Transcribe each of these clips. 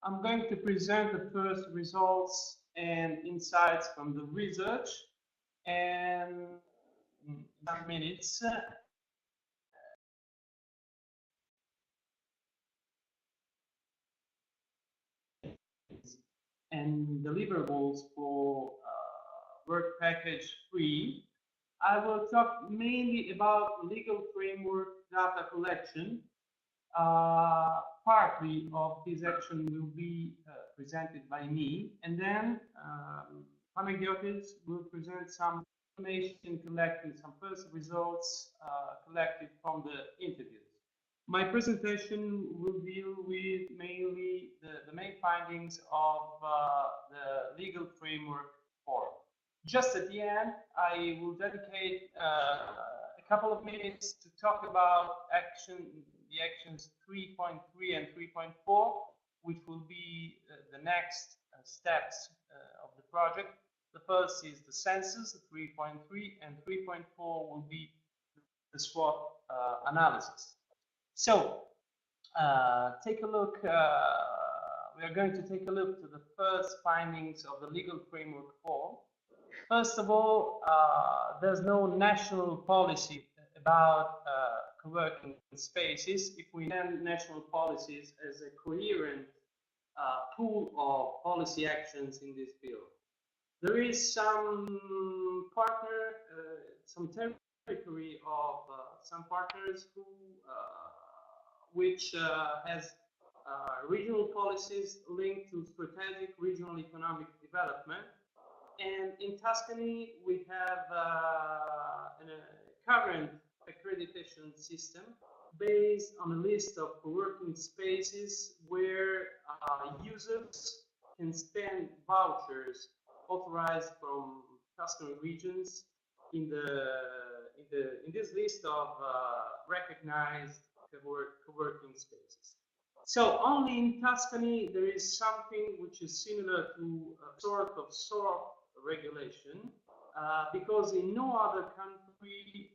I'm going to present the first results and insights from the research, and in some minutes and deliverables for work package 3. I will talk mainly about legal framework data collection. Partly of this action will be presented by me, and then Panagiotis will present some information collected, some first results collected from the interviews. My presentation will deal with mainly the main findings of the legal framework forum. Just at the end, I will dedicate a couple of minutes to talk about the actions 3.3 and 3.4, which will be the next steps of the project. The first is the census, 3.3, and 3.4 will be the SWOT analysis. So, take a look. We are going to take a look to the first findings of the legal framework forum. First of all, there's no national policy about co-working spaces. If we name national policies as a coherent pool of policy actions in this field, there is some territory of some partners who, which has regional policies linked to strategic regional economic development. And in Tuscany, we have a current accreditation system based on a list of co-working spaces where users can spend vouchers authorized from Tuscany regions in this list of recognized co-working spaces. So only in Tuscany there is something which is similar to a sort of regulation, because in no other country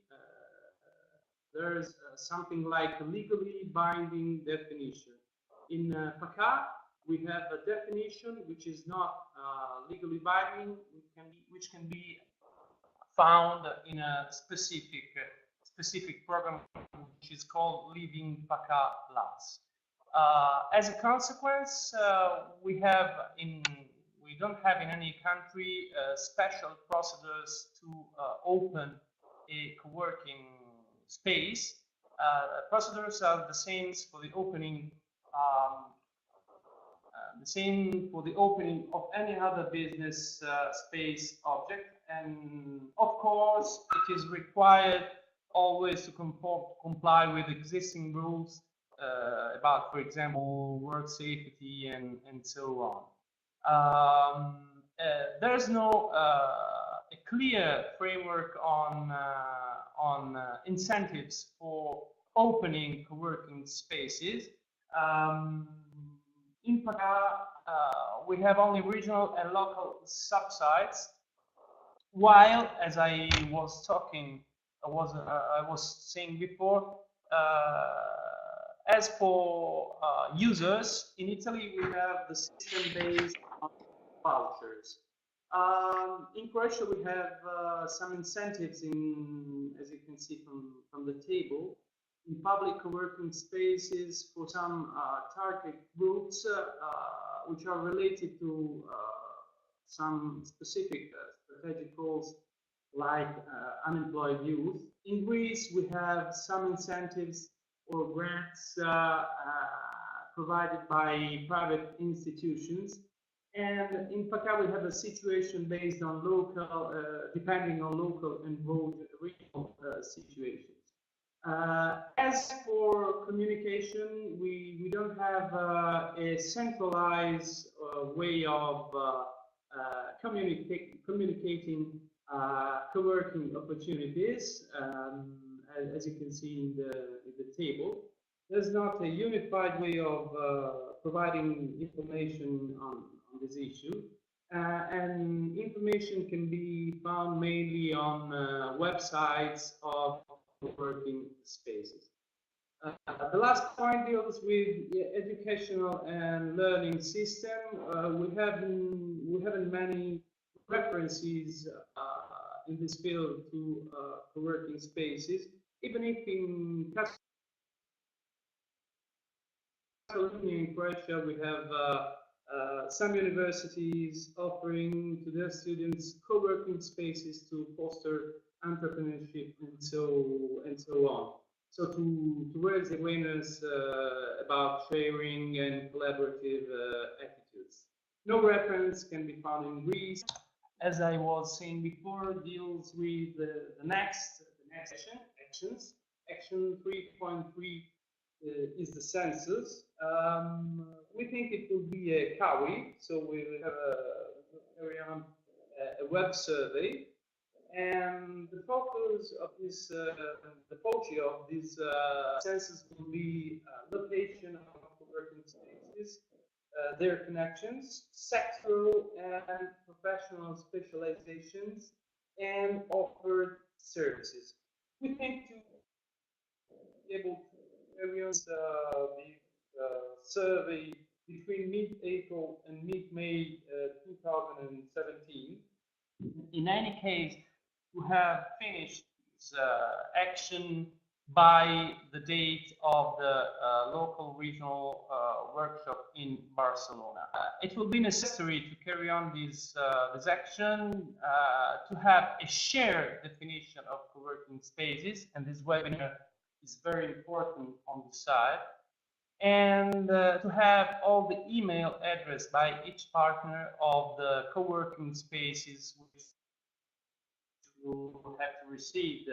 there's something like a legally binding definition. In PACA, we have a definition which is not legally binding, which can be found in a specific program which is called Living PACA Plus. As a consequence, we don't have in any country special procedures to open a co-working space. Procedures are the same for the opening of any other business space object, and of course it is required always to comply with existing rules about, for example, work safety and so on. There's no a clear framework on incentives for opening co-working spaces. In PACA, we have only regional and local subsides, while, as I was saying before, as for users, in Italy we have the system based on vouchers. In Croatia we have some incentives as you can see from the table, in public co-working spaces for some target groups which are related to some specific strategic goals, like unemployed youth. In Greece we have some incentives or grants provided by private institutions, and in PACA we have a situation based on local, depending on local and regional situations. As for communication, we don't have a centralized way of communicating co-working opportunities. As you can see in the table, there's not a unified way of providing information on this issue, and information can be found mainly on websites of co-working spaces. The last point deals with the educational and learning system. We have many references in this field to co-working spaces, even if in Catalonia, in Croatia, we have some universities offering to their students co-working spaces to foster entrepreneurship and so on. So to raise awareness about sharing and collaborative attitudes. No reference can be found in Greece. As I was saying before, deals with the next actions. Action 3.3 is the census. We think it will be a COWI, so we will have carry on a web survey, and the focus of this, the focus of this census will be location of co-working spaces, their connections, sectoral and professional specializations, and offered services. We think to be able to carry on the survey between mid-April and mid-May 2017. In any case, to have finished this action by the date of the local regional workshop in Barcelona. It will be necessary to carry on this action to have a shared definition of co-working spaces, and this webinar is very important on the side, and to have all the email address by each partner of the co-working spaces which will have to receive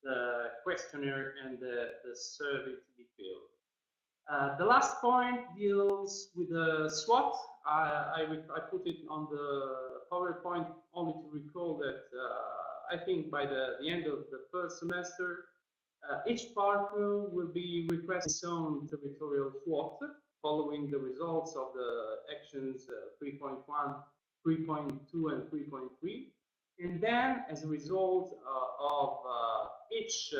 the questionnaire and the survey to be filled. The last point deals with the SWOT. I put it on the PowerPoint only to recall that I think by the end of the first semester, each partner will be requesting its own territorial SWOT following the results of the actions 3.1, 3.2, and 3.3. And then, as a result of each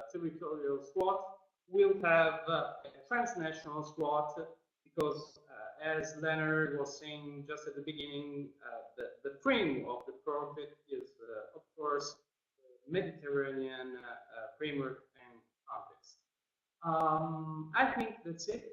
territorial SWOT, we'll have a transnational SWOT because, as Leonard was saying just at the beginning, the frame of the project is, of course, Mediterranean framework and context. I think that's it.